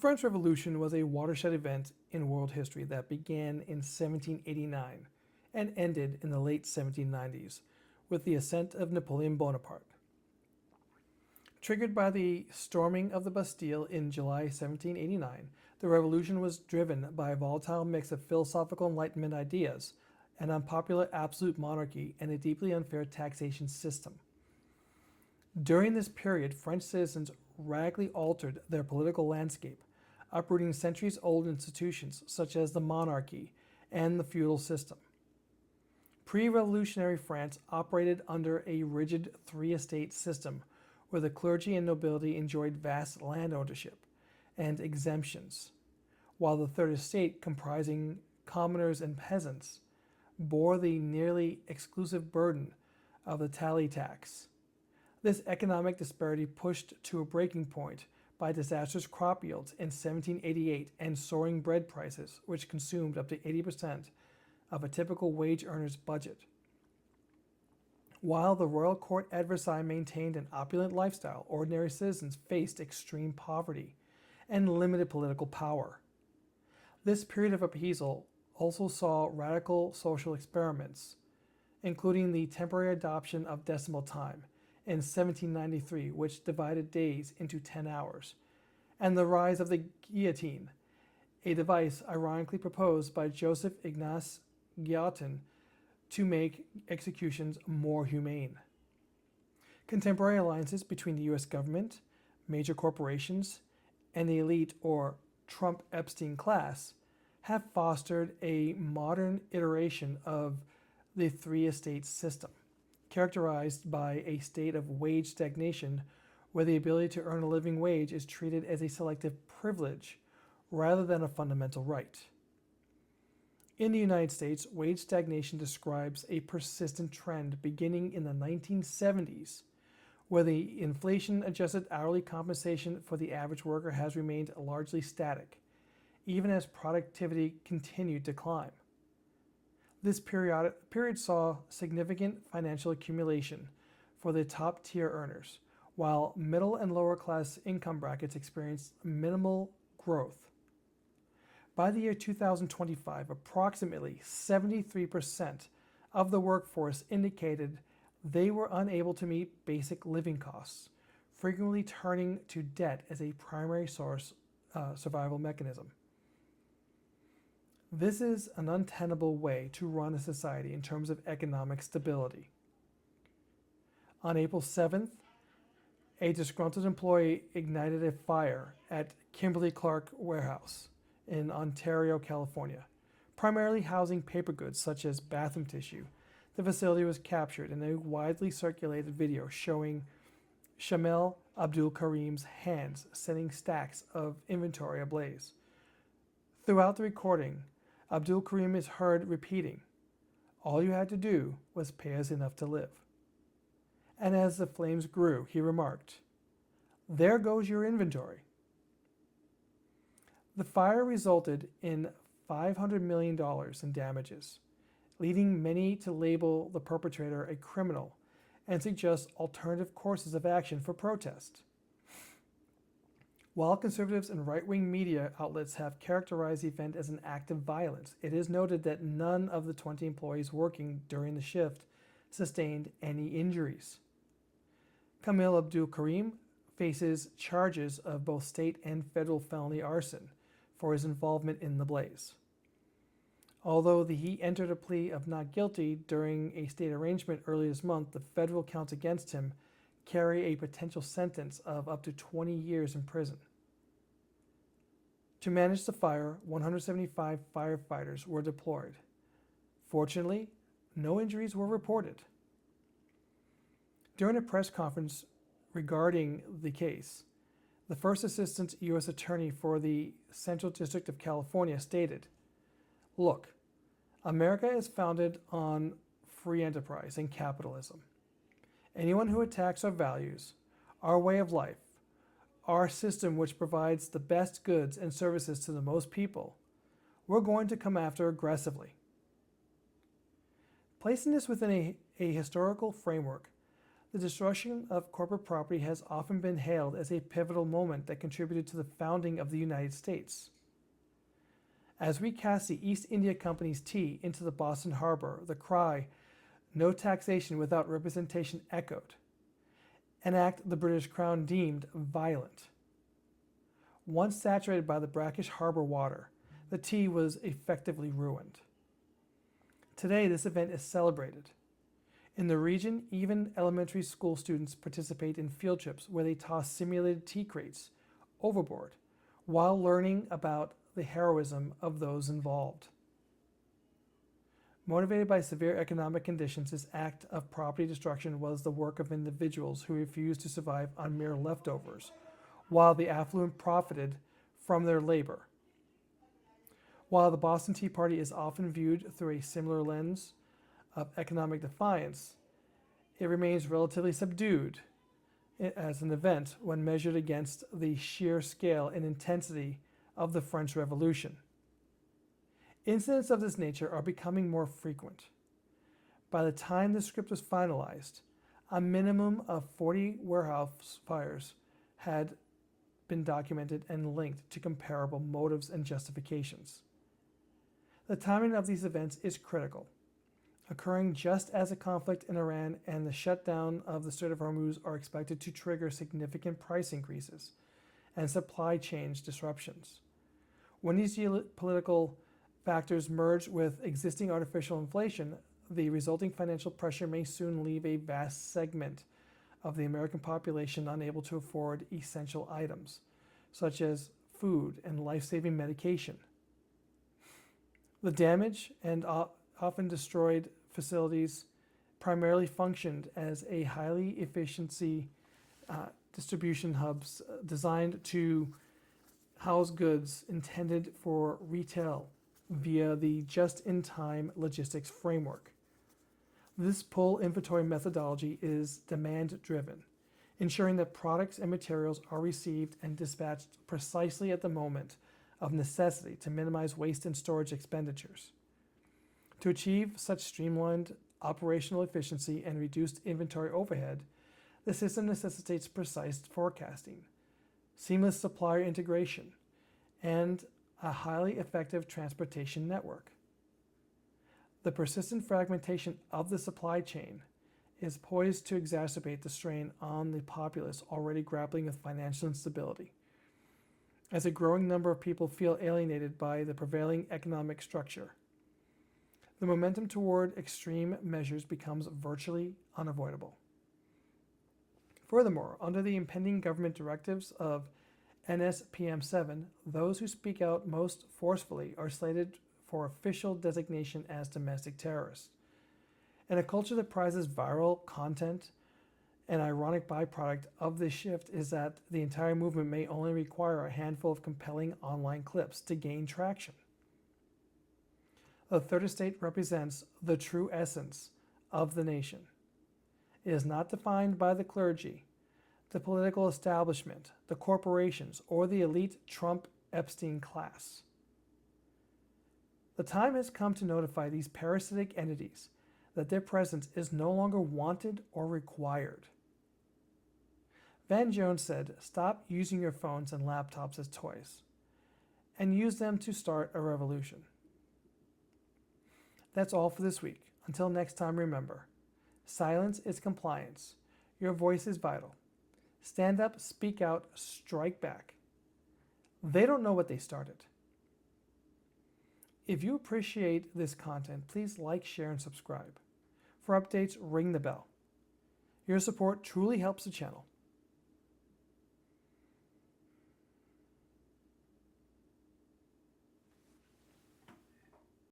French Revolution was a watershed event in world history that began in 1789 and ended in the late 1790s with the ascent of Napoleon Bonaparte. Triggered by the storming of the Bastille in July 1789, the revolution was driven by a volatile mix of philosophical Enlightenment ideas, an unpopular absolute monarchy, and a deeply unfair taxation system. During this period, French citizens radically altered their political landscape, uprooting centuries-old institutions such as the monarchy and the feudal system. Pre-revolutionary France operated under a rigid three-estate system where the clergy and nobility enjoyed vast land ownership and exemptions, while the third estate, comprising commoners and peasants, bore the nearly exclusive burden of the tally tax. This economic disparity pushed to a breaking point by disastrous crop yields in 1788 and soaring bread prices, which consumed up to 80% of a typical wage earner's budget. While the royal court at Versailles maintained an opulent lifestyle, ordinary citizens faced extreme poverty and limited political power. This period of upheaval also saw radical social experiments, including the temporary adoption of decimal time in 1793, which divided days into 10 hours, and the rise of the guillotine, a device ironically proposed by Joseph Ignace Guillotin to make executions more humane. Contemporary alliances between the US government, major corporations, and the elite or Trump-Epstein class have fostered a modern iteration of the three-estate system, characterized by a state of wage stagnation where the ability to earn a living wage is treated as a selective privilege rather than a fundamental right. In the United States, wage stagnation describes a persistent trend beginning in the 1970s, where the inflation-adjusted hourly compensation for the average worker has remained largely static, even as productivity continued to climb. This period saw significant financial accumulation for the top-tier earners, while middle and lower-class income brackets experienced minimal growth. By the year 2025, approximately 73% of the workforce indicated they were unable to meet basic living costs, frequently turning to debt as a primary survival mechanism. This is an untenable way to run a society in terms of economic stability. On April 7th, a disgruntled employee ignited a fire at Kimberly-Clark warehouse in Ontario, California, primarily housing paper goods such as bathroom tissue. The facility was captured in a widely circulated video showing Shamel Abdul Karim's hands setting stacks of inventory ablaze. Throughout the recording, Abdul Karim is heard repeating, "All you had to do was pay us enough to live." And as the flames grew, he remarked, "There goes your inventory." The fire resulted in $500 million in damages, leading many to label the perpetrator a criminal and suggest alternative courses of action for protest. While conservatives and right-wing media outlets have characterized the event as an act of violence, it is noted that none of the 20 employees working during the shift sustained any injuries. Kamil Abdul Karim faces charges of both state and federal felony arson for his involvement in the blaze. Although he entered a plea of not guilty during a state arraignment earlier this month, the federal counts against him carry a potential sentence of up to 20 years in prison. To manage the fire, 175 firefighters were deployed. Fortunately, no injuries were reported. During a press conference regarding the case, the first assistant U.S. attorney for the Central District of California stated, "Look, America is founded on free enterprise and capitalism. Anyone who attacks our values, our way of life, our system which provides the best goods and services to the most people, we're going to come after aggressively." Placing this within a historical framework, The destruction of corporate property has often been hailed as a pivotal moment that contributed to the founding of the United States. As we cast the East India Company's tea into the Boston Harbor, the cry, "No taxation without representation," echoed, an act the British Crown deemed violent. Once saturated by the brackish harbor water, the tea was effectively ruined. Today, this event is celebrated. In the region, even elementary school students participate in field trips where they toss simulated tea crates overboard while learning about the heroism of those involved. Motivated by severe economic conditions, this act of property destruction was the work of individuals who refused to survive on mere leftovers, while the affluent profited from their labor. While the Boston Tea Party is often viewed through a similar lens of economic defiance, it remains relatively subdued as an event when measured against the sheer scale and intensity of the French Revolution. Incidents of this nature are becoming more frequent. By the time the script was finalized, a minimum of 40 warehouse fires had been documented and linked to comparable motives and justifications. The timing of these events is critical, occurring just as a conflict in Iran and the shutdown of the Strait of Hormuz are expected to trigger significant price increases and supply chain disruptions. When these geopolitical factors merge with existing artificial inflation, the resulting financial pressure may soon leave a vast segment of the American population unable to afford essential items, such as food and life-saving medication. The damaged and often destroyed facilities primarily functioned as a highly efficiency distribution hubs designed to house goods intended for retail via the just-in-time logistics framework. This pull inventory methodology is demand-driven, ensuring that products and materials are received and dispatched precisely at the moment of necessity to minimize waste and storage expenditures. To achieve such streamlined operational efficiency and reduced inventory overhead, the system necessitates precise forecasting, seamless supplier integration, and a highly effective transportation network. The persistent fragmentation of the supply chain is poised to exacerbate the strain on the populace already grappling with financial instability, as a growing number of people feel alienated by the prevailing economic structure. The momentum toward extreme measures becomes virtually unavoidable. Furthermore, under the impending government directives of NSPM 7, those who speak out most forcefully are slated for official designation as domestic terrorists. In a culture that prizes viral content, an ironic byproduct of this shift is that the entire movement may only require a handful of compelling online clips to gain traction. The third estate represents the true essence of the nation. It is not defined by the clergy, the political establishment, the corporations, or the elite Trump-Epstein class. The time has come to notify these parasitic entities that their presence is no longer wanted or required. Van Jones said, "Stop using your phones and laptops as toys, and use them to start a revolution." That's all for this week. Until next time, remember, silence is compliance. Your voice is vital. Stand up, speak out, strike back. They don't know what they started. If you appreciate this content, please like, share, and subscribe. For updates, ring the bell. Your support truly helps the channel.